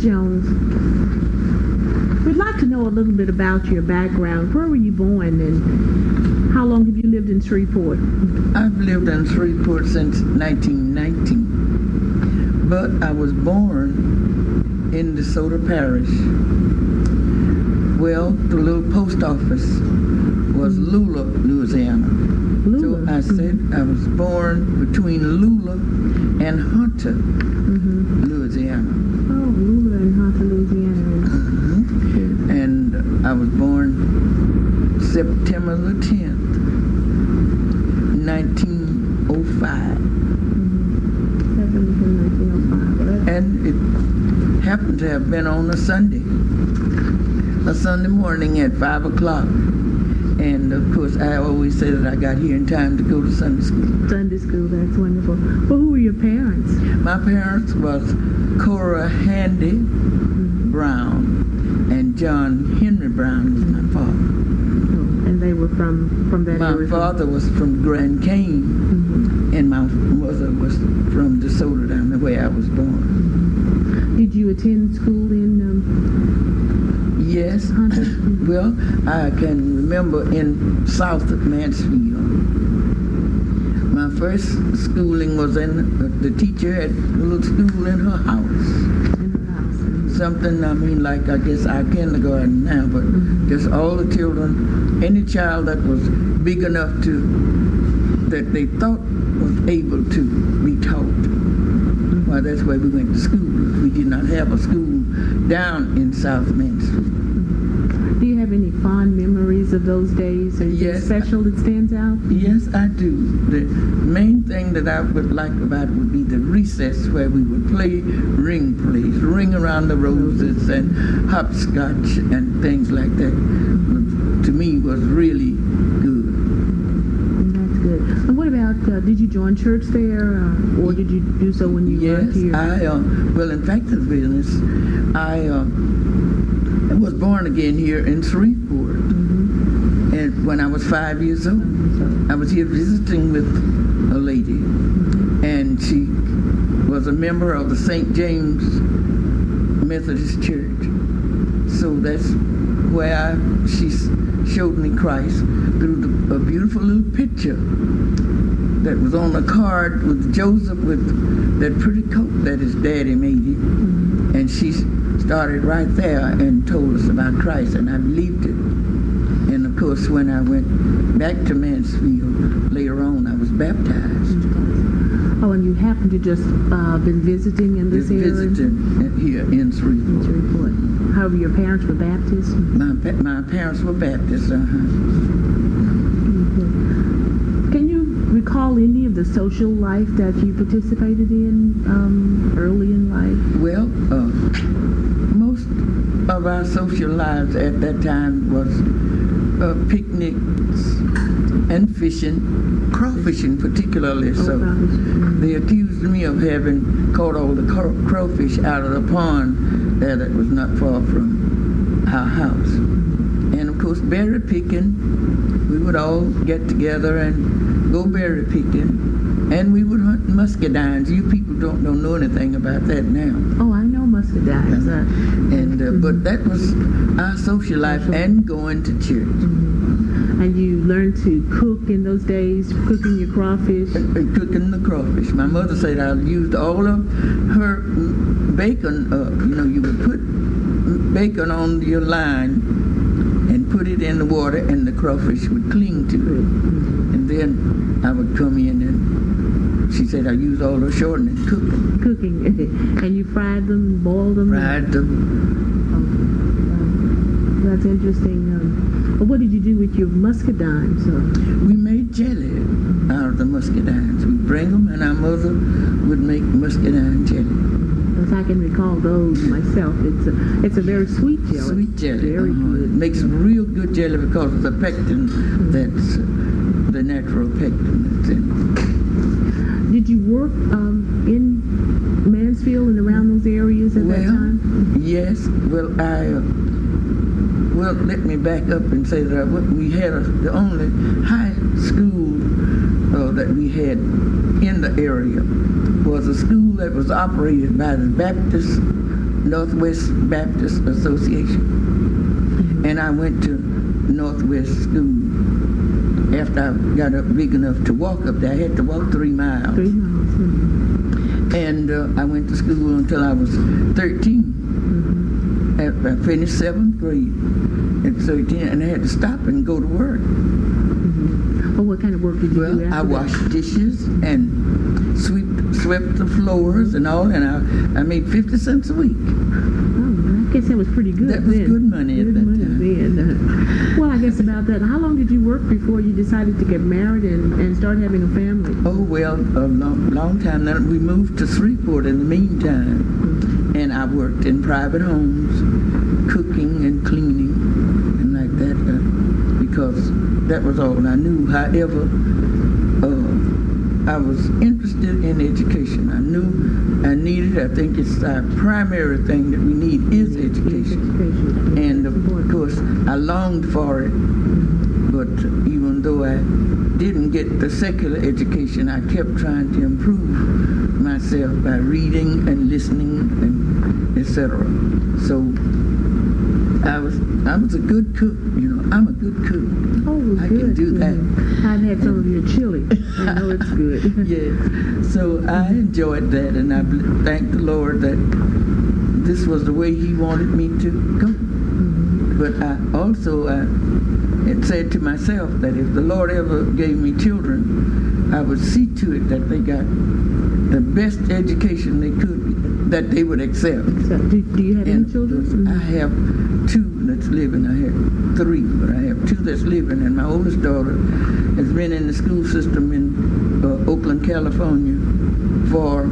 Jones, we'd like to know a little bit about your background. Where were you born, and how long have you lived in Shreveport? I've lived in Shreveport since 1919, but I was born in DeSoto Parish. Well, the little post office was Lula, Louisiana. Lula. So I said I was born between Lula and Hunter, Louisiana. Oh, Lula and Hunter, Louisiana. And I was born September the 10th, 1905. September 1905. And it happened to have been on a Sunday morning at 5 o'clock. And of course, I always say that I got here in time to go to Sunday school. Sunday school, that's wonderful. Well, who were your parents? My parents was Cora Handy Brown, and John Henry Brown was my father. Oh, and they were from that area? My father was from Grand Cane, and my mother was from DeSoto, down the way I was born. Did you attend school in Yes. Well, I can remember in south of Mansfield. My first schooling was in, the teacher had a little school in her house. Something, I mean, like, I guess our kindergarten now, but just all the children, any child that was big enough that they thought was able to be taught. Well, that's why we went to school. We did not have a school down in South Mansfield. Do you have any fond memories of those days? Anything special that stands out? Yes, I do. The main thing that I would like about it would be the recess where we would play ring plays, ring around the roses and hopscotch and things like that. To me was really good. That's good. And what about, did you join church there, or did you do so when you were here? Yes, well, in fact, the business, I was born again here in Shreveport. And when I was 5 years old, I was here visiting with a lady, and she was a member of the St. James Methodist Church. So that's where she showed me Christ through a beautiful little picture that was on a card with Joseph with that pretty coat that his daddy made him. And she started right there and told us about Christ, and I believed it. And of course, when I went back to Mansfield later on, I was baptized. Oh, and you happened to just been visiting in this area? Visiting here in Shreveport. However, your parents were Baptists? My parents were Baptists, Can you recall any of the social life that you participated in early in life? Well, most of our social lives at that time was picnics and fishing, crawfishing particularly. So they accused me of having caught all the crawfish out of the pond there that was not far from our house. And of course, berry picking, we would all get together and go berry picking. And we would hunt muscadines. You people don't know anything about that now. Oh, I know muscadines. But that was our social life and going to church. And you learned to cook in those days, cooking your crawfish? Cooking the crawfish. My mother said I used all of her bacon. You would put bacon on your line and put it in the water, and the crawfish would cling to it. And then I would come in and she said I used all the shortening cooking. Cooking. And you fried them, boiled them? Fried them. Oh, that's interesting. But what did you do with your muscadines? We made jelly out of the muscadines. We'd bring them, and our mother would make muscadine jelly. As I can recall those myself, it's a very sweet jelly. Sweet jelly. Very good. It makes real good jelly because of the pectin that's the natural pectin that's in it. Did you work in Mansfield and around those areas at that time? Yes. Well, let me back up and say that we had the only high school that we had in the area was a school that was operated by the Baptist Northwest Baptist Association. And I went to Northwest School. After I got up big enough to walk up there, I had to walk 3 miles. 3 miles. And I went to school until I was 13. I finished 7th grade at 13, and I had to stop and go to work. Well, what kind of work did you do after I washed dishes and swept the floors and all, and I made 50 cents a week. I guess that was pretty good. That was then. good money at that time. Then. Well, I guess about that. How long did you work before you decided to get married and start having a family? Oh, well, a long time. Then we moved to Shreveport in the meantime, and I worked in private homes, cooking and cleaning and like that, because that was all I knew. However, I was interested in education. I knew I needed, I think it's our primary thing that we need is education. And of course, I longed for it, but even though I didn't get the secular education, I kept trying to improve myself by reading and listening and etc. So I was a good cook, I'm a good cook. Oh, I good. can do that. I've had some of your chili. I know it's good. Yes. So I enjoyed that, and I thank the Lord that this was the way He wanted me to go. But I also had said to myself that if the Lord ever gave me children, I would see to it that they got the best education they could, that they would accept. So, do you have any children? I have 2 that's living. I have 3, but I have 2 that's living, and my oldest daughter has been in the school system in Oakland, California for,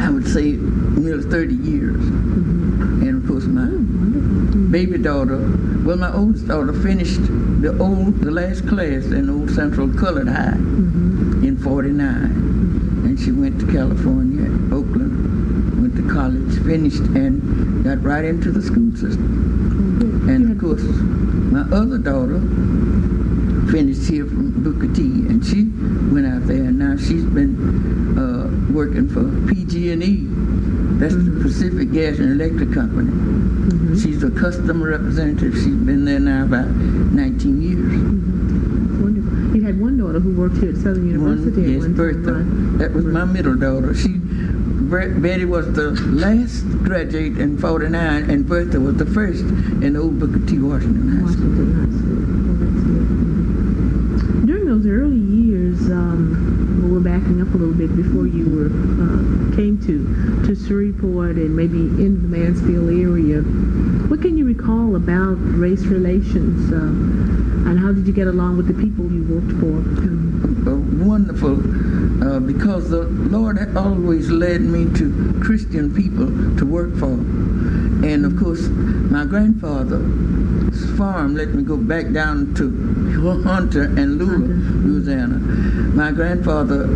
I would say, nearly 30 years. And of course my baby daughter, well, my oldest daughter finished the last class in Old Central Colored High in 49. And she went to California, Oakland, went to college, finished, and got right into the school system. And of course, my other daughter finished here from Brooker T, and she went out there, and now she's been working for PG&E. That's the Pacific Gas and Electric Company. She's a customer representative. She's been there now about 19 years. Wonderful. You had one daughter who worked here at Southern University. Yes, Bertha. Right? That was my middle daughter. Betty was the last graduate in 49, and Bertha was the first in old Booker T. Washington High School. Well, that's good. During those early years, we're backing up a little bit before you came to Shreveport and maybe in the Mansfield area. What can you recall about race relations, and how did you get along with the people you worked for? Wonderful, because the Lord had always led me to Christian people to work for. And of course, my grandfather's farm let me go back down to Hunter and Lula, Louisiana. My great-grandfather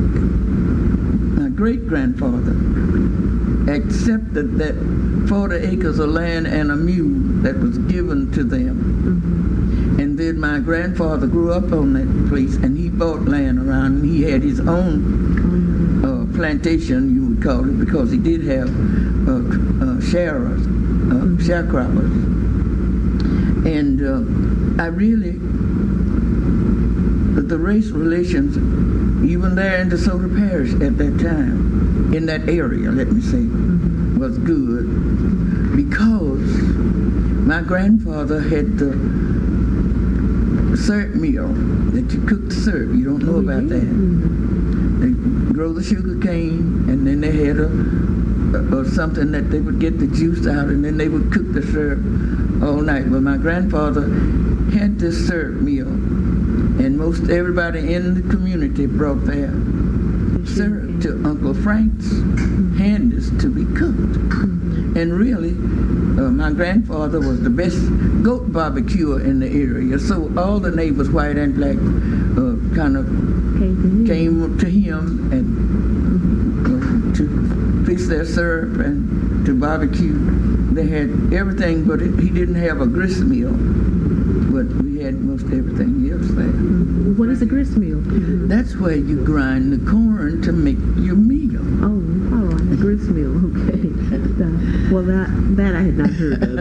accepted that 40 acres of land and a mule that was given to them. And then my grandfather grew up on that place, and he bought land around, and he had his own plantation, you would call it, because he did have sharecroppers. And I really, the race relations, even there in DeSoto Parish at that time, in that area, let me say, was good, because my grandfather had the syrup mill that you cook the syrup. You don't know about that. They grow the sugar cane, and then they had something that they would get the juice out, and then they would cook the syrup all night. But my grandfather had this syrup mill, and most everybody in the community brought their syrup to Uncle Frank's Handy's to be cooked. And really, my grandfather was the best goat barbecuer in the area, so all the neighbors, white and black, kind of came to him and to fix their syrup and to barbecue. They had everything, but he didn't have a grist mill, but we had most everything else there. What is a grist mill? That's where you grind the corn to make your meal. Oh, all right, a grist mill, okay. Well, that I had not heard of.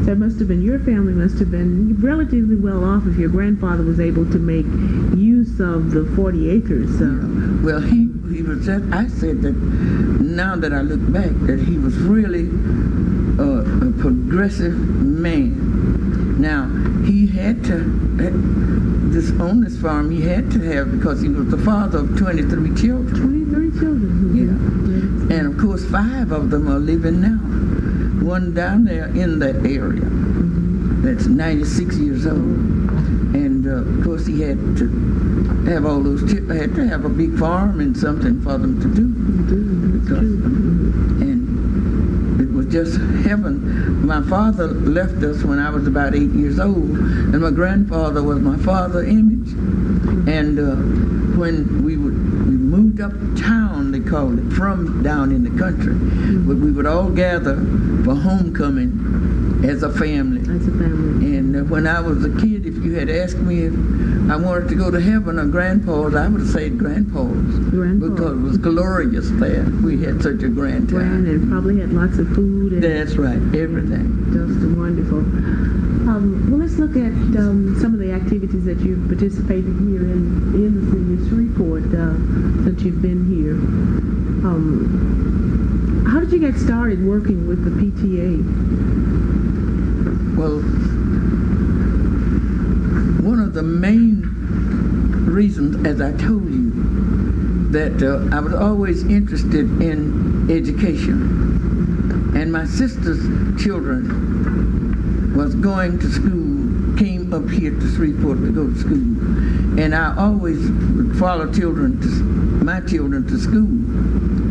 That must have been, your family must have been relatively well off if your grandfather was able to make use of the 40 acres. Well, he was just, I said that now that I look back, that he was really a progressive man. Now, he had to, on this farm, he had to have, because he was the father of 23 children. 23 children. Yeah. And of course, 5 of them are living now. One down there in that area that's 96 years old. And of course, he had to have all those had to have a big farm and something for them to do. And it was just heaven. My father left us when I was about 8 years old, and my grandfather was my father's image. And when we moved uptown, they called it, from down in the country, but we would all gather for homecoming as a family. And when I was a kid, if you had asked me if I wanted to go to heaven or grandpa's, I would have said grandpa's. Because it was glorious there. We had such a grand time. And probably had lots of food. That's right, everything. Just wonderful. Well, let's look at some of the activities that you've participated here in the city of Shreveport since you've been here. How did you get started working with the PTA? Well, one of the main reasons, as I told you, that I was always interested in education. And my sister's children was going to school, came up here to Shreveport to go to school. And I always would follow my children to school.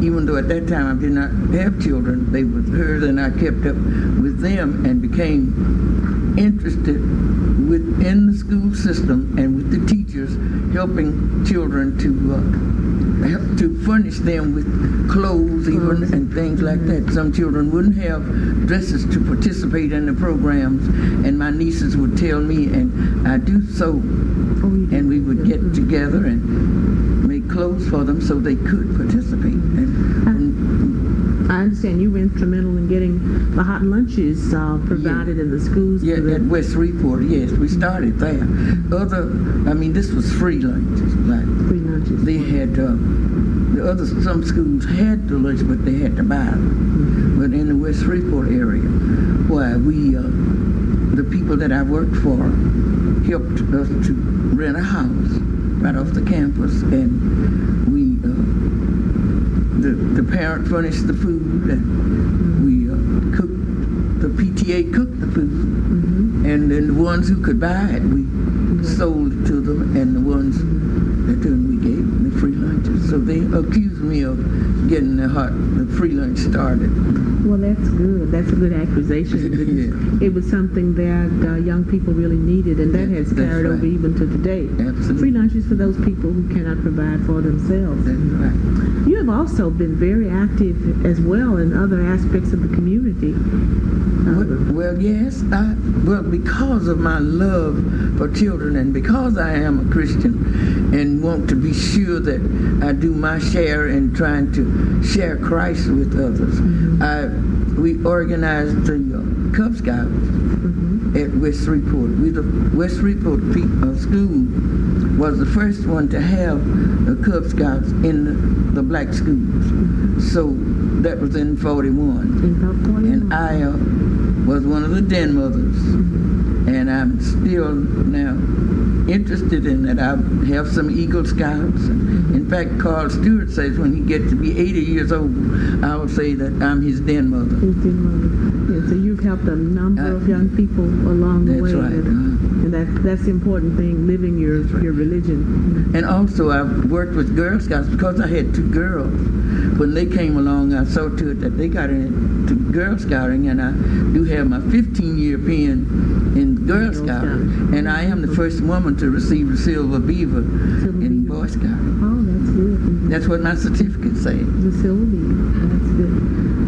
Even though at that time I did not have children, they were hers, and I kept up with them and became interested within the school system and with the teachers, helping children to help to furnish them with clothes even and things like that. Some children wouldn't have dresses to participate in the programs, and my nieces would tell me, and I do so, and we would get together and make clothes for them so they could participate. I understand you were instrumental in getting the hot lunches provided in the schools. Yeah, at West Shreveport, yes, we started there. This was free lunches. Like free lunches. They had, some schools had the lunch, but they had to buy them. But in the West Shreveport area, why the people that I worked for helped us to rent a house right off the campus, and the parent furnished the food, and we cooked. The PTA cooked the food, and then the ones who could buy it, we sold it to them, and the ones that we gave them the free lunches. So they accused me of getting the free lunch started. Well, that's good. That's a good accusation. Yeah. It was something that young people really needed, and that has carried over even to today. Absolutely. Free lunches for those people who cannot provide for themselves. That's right. You have also been very active as well in other aspects of the community. Well, yes. Because of my love for children, and because I am a Christian and want to be sure that I do my share in trying to share Christ with others, we organized the Cub Scouts at West Shreveport. The West Shreveport school was the first one to have the Cub Scouts in the black schools. So that was in 41. And I was one of the den mothers. And I'm still now interested in that. I have some Eagle Scouts. In fact, Carl Stewart says when he gets to be 80 years old, I will say that I'm his den mother. His den mother. Yeah, so you've helped a number of young people along the way. That's right. And that's the important thing, living your religion. And also I've worked with Girl Scouts because I had 2 girls. When they came along, I saw to it that they got into Girl Scouting, and I do have my 15-year pin in Girl Scouting. And I am the first woman to receive the Silver Beaver in Boy Scouting. Oh, that's good. That's what my certificate says. The Silver Beaver. That's good.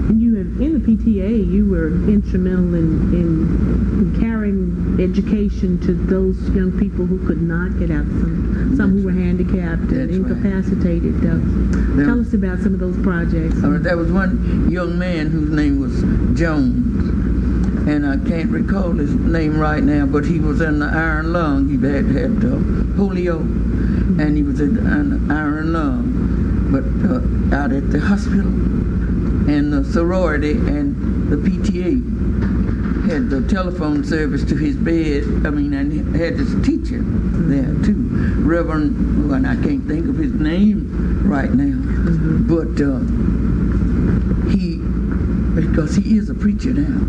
And you have, in the PTA, you were instrumental in carrying education to those young people who could not get out. Some who were handicapped and incapacitated. Tell us about some of those projects. There was one young man whose name was Jones, and I can't recall his name right now, but he was in the iron lung. He had polio, and he was in the iron lung, but out at the hospital, and the sorority and the PTA had the telephone service to his bed. And he had his teacher there too, Reverend, and I can't think of his name right now, but because he is a preacher now,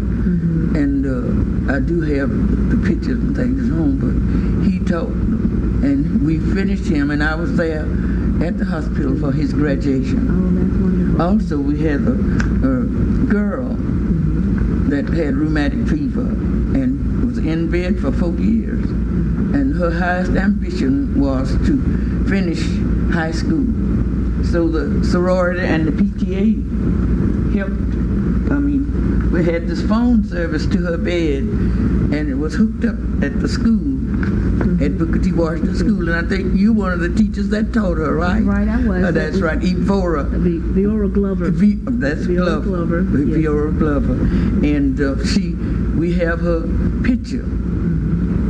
and I do have the pictures and things home, but he taught, and we finished him, and I was there at the hospital for his graduation. Oh, that's wonderful. Also, we had a girl that had rheumatic fever and was in bed for 4 years, and her highest ambition was to finish high school. So the sorority and the PTA helped. We had this phone service to her bed, and it was hooked up at the school, at Brooker T. Washington School, and I think you were one of the teachers that taught her, right? Right, I was. That's right, Evora. Viola Glover. That's Viola Glover. Viola Glover. And we have her picture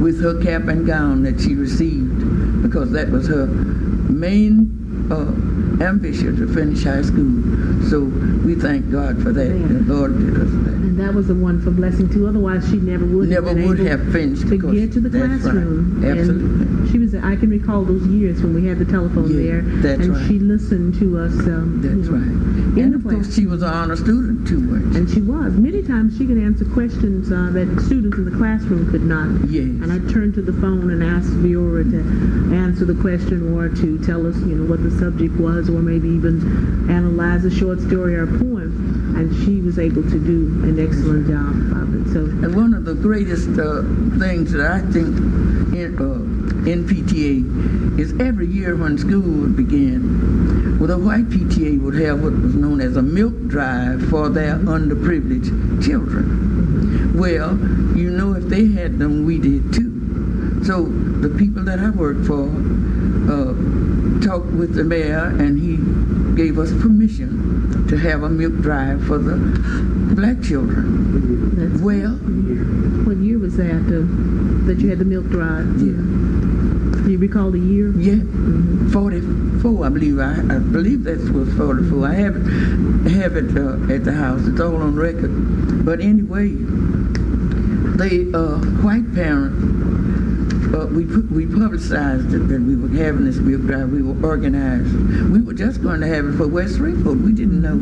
with her cap and gown that she received, because that was her main ambition, to finish high school. So we thank God for that. The Lord did us that. And that was a wonderful blessing too. Otherwise, she never would have finished to get to the classroom. Right. Absolutely. And she was. I can recall those years when we had the telephone there, that's right. She listened to us. That's right. And of course, she was an honor student too, wasn't she? And she was. Many times she could answer questions that students in the classroom could not. Yes. And I'd turn to the phone and ask Viola to answer the question, or to tell us, what the subject was, or maybe even analyze a short story or poem. And she was able to do an excellent job of it. So, and one of the greatest things that I think in PTA is every year when school would begin, the white PTA would have what was known as a milk drive for their underprivileged children. Well, if they had them, we did too. So the people that I worked for talked with the mayor, and he gave us permission to have a milk drive for the black children. What year was that that you had the milk drive? Yeah. Do you recall the year? Yeah, 44, I believe. I believe that was 44. I have it at the house. It's all on record. But anyway, the white parents, we publicized it that we were having this milk drive. We were organized. We were just going to have it for West Shreveport. We didn't know.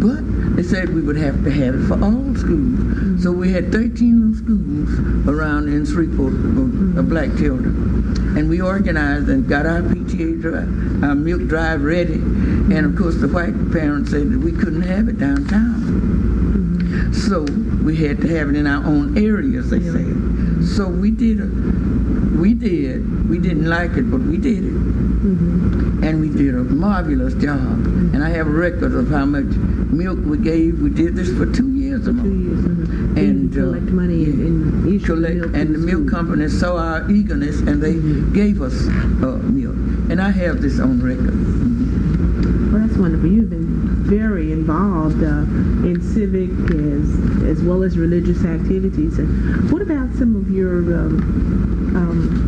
But they said we would have to have it for all schools. So we had 13 schools around in Shreveport of black children. And we organized and got our PTA drive, our milk drive ready. And of course the white parents said that we couldn't have it downtown. So we had to have it in our own areas, they said. So we did. We didn't like it, but we did it. And we did a marvelous job. And I have records of how much milk we gave. We did this for 2 years or more. 2 years. And collect money and issue milk. And the milk companies saw our eagerness, and they gave us milk. And I have this on record. Well, that's wonderful. You've been very involved in civic as well as religious activities. And what about some of your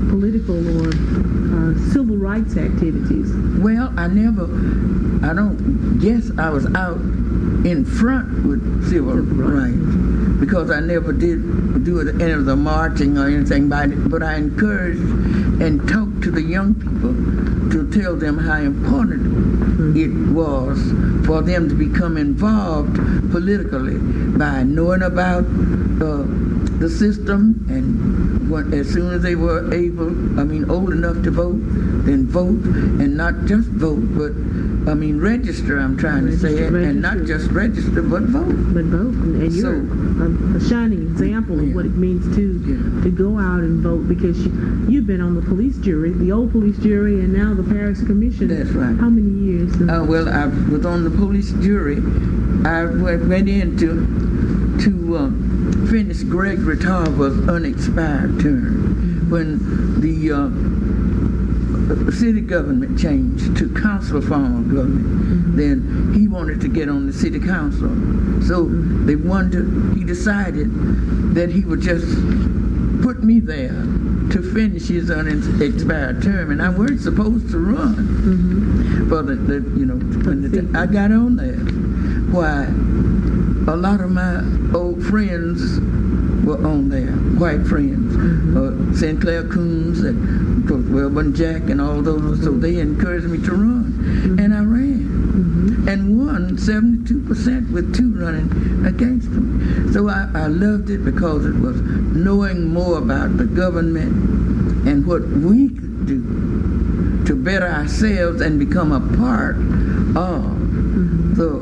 political or civil rights activiits? Well, I don't guess I was out in front with civil rights, because I never did do any of the marching or anything, but I encouraged and talked to the young people to tell them how important it was for them to become involved politically by knowing about the system, and as soon as they were old enough to vote, then vote, and not just vote, but register, I'm trying to say, and not just register, but vote. But vote, and you're a shining example of what it means to go out and vote, because you've been on the police jury, the old police jury, and now the parish commission. That's right. How many years? Well, I was on the police jury. I went in to finish Gregory Tarver's unexpired term when the the city government changed to council form of government, then he wanted to get on the city council. So he decided that he would just put me there to finish his unexpired term, and I weren't supposed to run for when I got on there. Why, a lot of my old friends were on there, white friends, St. Clair Coons, and Wellborn Jack, and all those. So they encouraged me to run, and I ran, and won 72% with 2 running against them. So I loved it because it was knowing more about the government and what we could do to better ourselves and become a part of the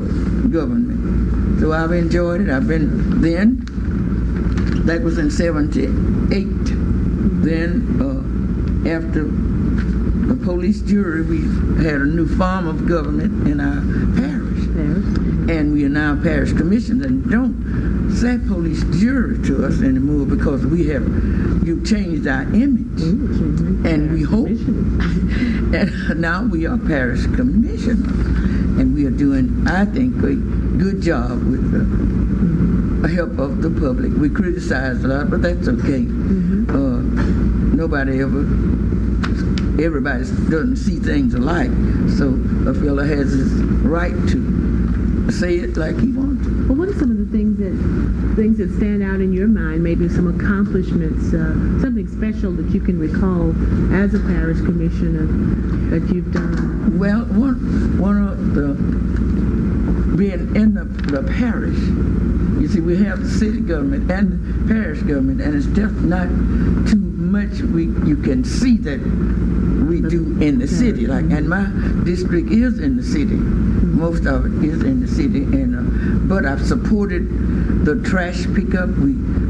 government. So I've enjoyed it. I've been then. That was in '78. Then after the police jury, we had a new form of government in our parish. And we are now parish commissioners, and don't say police jury to us anymore because you've changed our image. And we hope, and now we are parish commissioners, and we are doing, I think, a good job with the help of the public. We criticize a lot, but that's okay. Everybody doesn't see things alike, so a fellow has his right to say it like he wants to. Well, what are some of the things that stand out in your mind? Maybe some accomplishments, something special that you can recall as a parish commissioner that you've done. Well, one of the being in the parish. You see, we have the city government and the parish government, and it's just not too much you can see that we do in the city. And my district is in the city. Most of it is in the city, and but I've supported the trash pickup.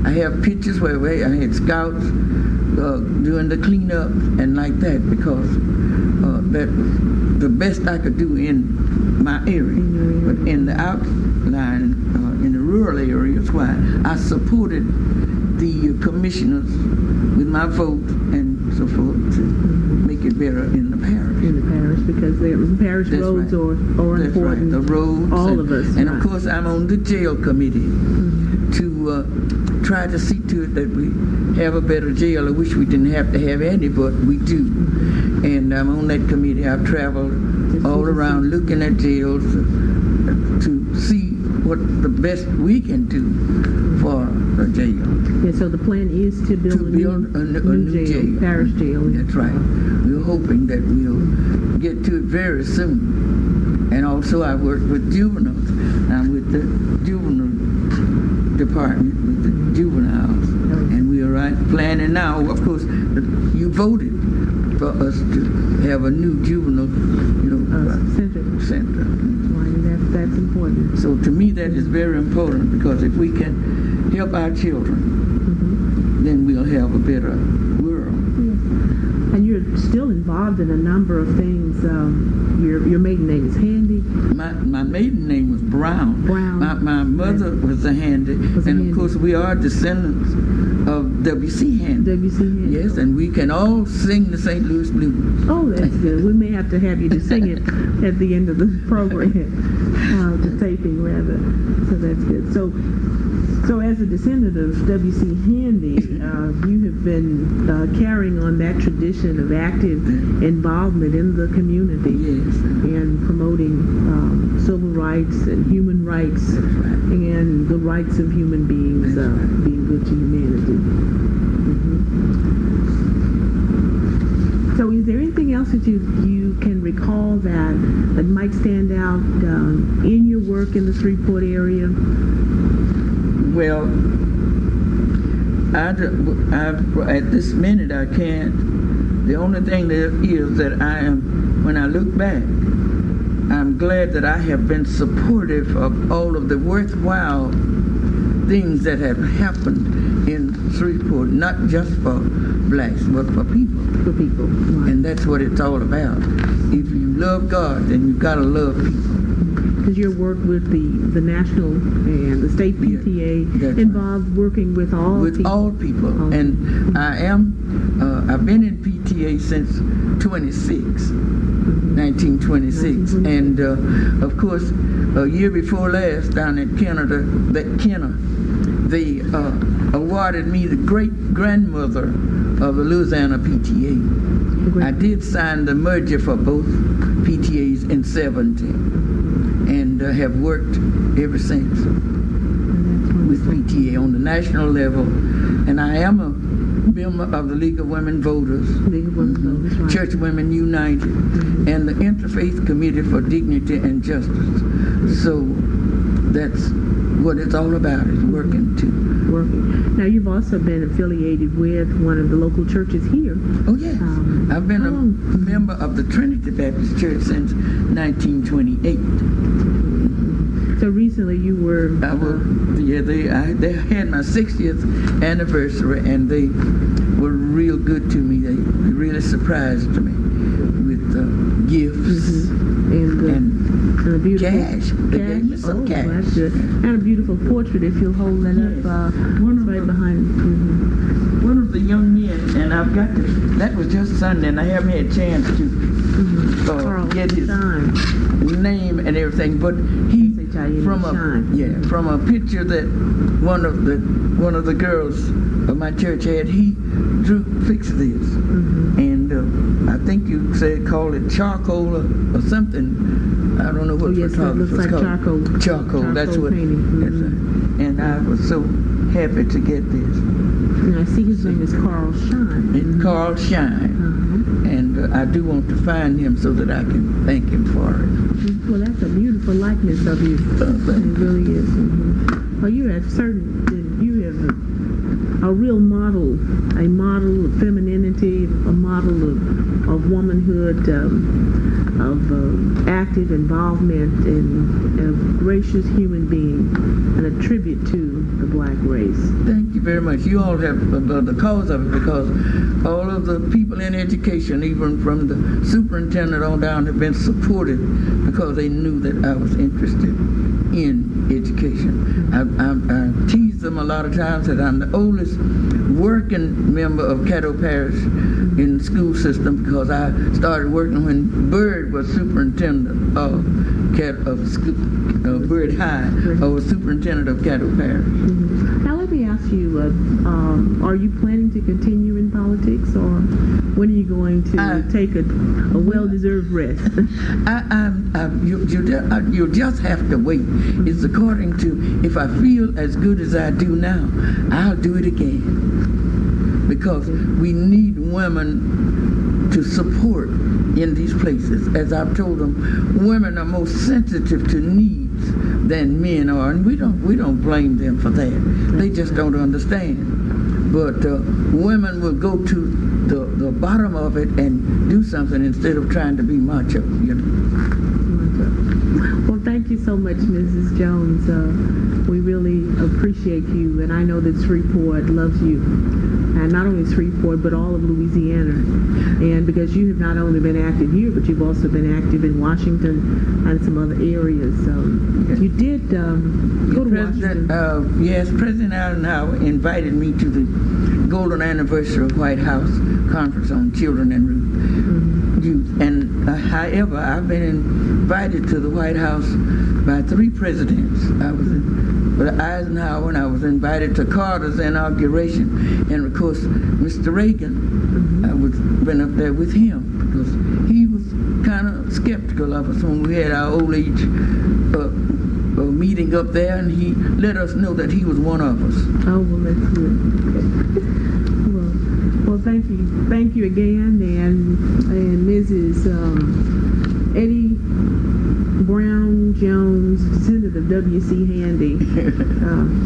I have pictures where I had scouts doing the cleanup and like that, because that was the best I could do in my area. But in the outline, in the rural areas, why I supported the commissioners with my vote and so forth to make it better in the parish. In the parish, because the parish roads are That's important. Right. The roads, all of us. And of course, I'm on the jail committee to try to see to it that we have a better jail. I wish we didn't have to have any, but we do. And I'm on that committee. I've traveled all around looking at jails to see what the best we can do for a jail. Yeah, so the plan is to build a new jail, parish jail. That's right. We're hoping that we'll get to it very soon. And also I work with juveniles. I'm with the juvenile department, with the juveniles. And we are planning now. Of course, you voted for us to have a new juvenile, center. That's important. So to me, that is very important, because if we can help our children, then we'll have a better world. Yes. And you're still involved in a number of things. Your maiden name is Handy. My maiden name was Brown. My mother was a Handy, of course we are descendants of W.C. Handy. Yes, and we can all sing the St. Louis Blues. Oh, that's good. We may have to have you to sing it at the end of the program, the taping rather. So that's good. So as a descendant of W.C. Handy, you have been carrying on that tradition of active involvement in the community. Yes. And promoting civil rights and human rights and the rights of human beings, being good to humanity. So is there anything else that you can recall that might stand out in your work in the Shreveport area? Well, at this minute I can't. The only thing there is that when I look back, I'm glad that I have been supportive of all of the worthwhile things that have happened in Shreveport, not just for blacks, but for people. For people. Right. And that's what it's all about. If you love God, then you've got to love people. because your work with the national and the state PTA that's involves working with all with people. all people. All And I've been in PTA since 1926. And of course, a year before last, down at Kenner, they awarded me the great grandmother of the Louisiana PTA. I did sign the merger for both PTAs in 70, and have worked ever since with PTA on the national level. And I am a member of the League of Women Voters, Right. Church Women United, and the Interfaith Committee for Dignity and Justice. So that's what it's all about, is working to. Working. Now, you've also been affiliated with one of the local churches here. Oh, yes. I've been a member of the Trinity Baptist Church since 1928. So recently you were... they had my 60th anniversary, and they were real good to me. They really surprised me with gifts and a beautiful cash. They gave me some cash. That's good. And a beautiful portrait, if you'll hold that up right behind. One of the young men, and I've got to, that was just Sunday, and I haven't had a chance to get his name and everything, but he, from a picture that one of the girls of my church had, he fixed this. And I think you call it charcoal or something. I don't know what photography looks like called. Charcoal, that's what. That's right. And I was so happy to get this. And I see his name is Carl Shine. It's Carl Shine. And I do want to find him so that I can thank him for it. Well, that's a beautiful likeness of you. It really is. Well, you have a real model, a model of femininity, a model of womanhood, of active involvement, and a gracious human being, and a tribute to the black race. Thank you very much. You all have the cause of it, because all of the people in education, even from the superintendent on down, have been supported because they knew that I was interested in education. I tease them a lot of times that I'm the oldest working member of Caddo Parish in the school system, because I started working when Bird was superintendent of Bird High, or was superintendent of Caddo Parish. Now let me ask you, are you planning to continue in politics, or when are you going to take a well-deserved rest? You'll just have to wait. It's according to, if I feel as good as I do now, I'll do it again. Because we need women to support in these places. As I've told them, women are more sensitive to needs than men are, and we don't blame them for that. They just don't understand. But women will go to the bottom of it and do something instead of trying to be macho, you know. Well, thank you so much, Mrs. Jones. We really appreciate you, and I know that Shreveport loves you. And not only Shreveport, but all of Louisiana. And because you have not only been active here, but you've also been active in Washington and some other areas. You did go to Washington. Yes, President Eisenhower invited me to the Golden Anniversary of White House Conference on Children and Youth. And however, I've been invited to the White House by 3 presidents. I was with Eisenhower, and I was invited to Carter's inauguration, and of course Mr. Reagan. I was been up there with him because he was kind of skeptical of us when we had our old age meeting up there, and he let us know that he was one of us. Oh, well, that's good. Well, thank you again, and Mrs. Eddie Brown Jones, descendant of W.C. Handy.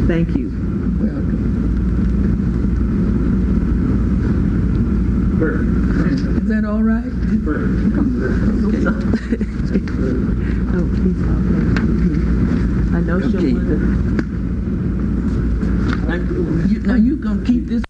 Thank you. Welcome. Is that all right? Oh, please stop. I know she'll want to. Now you're going to keep this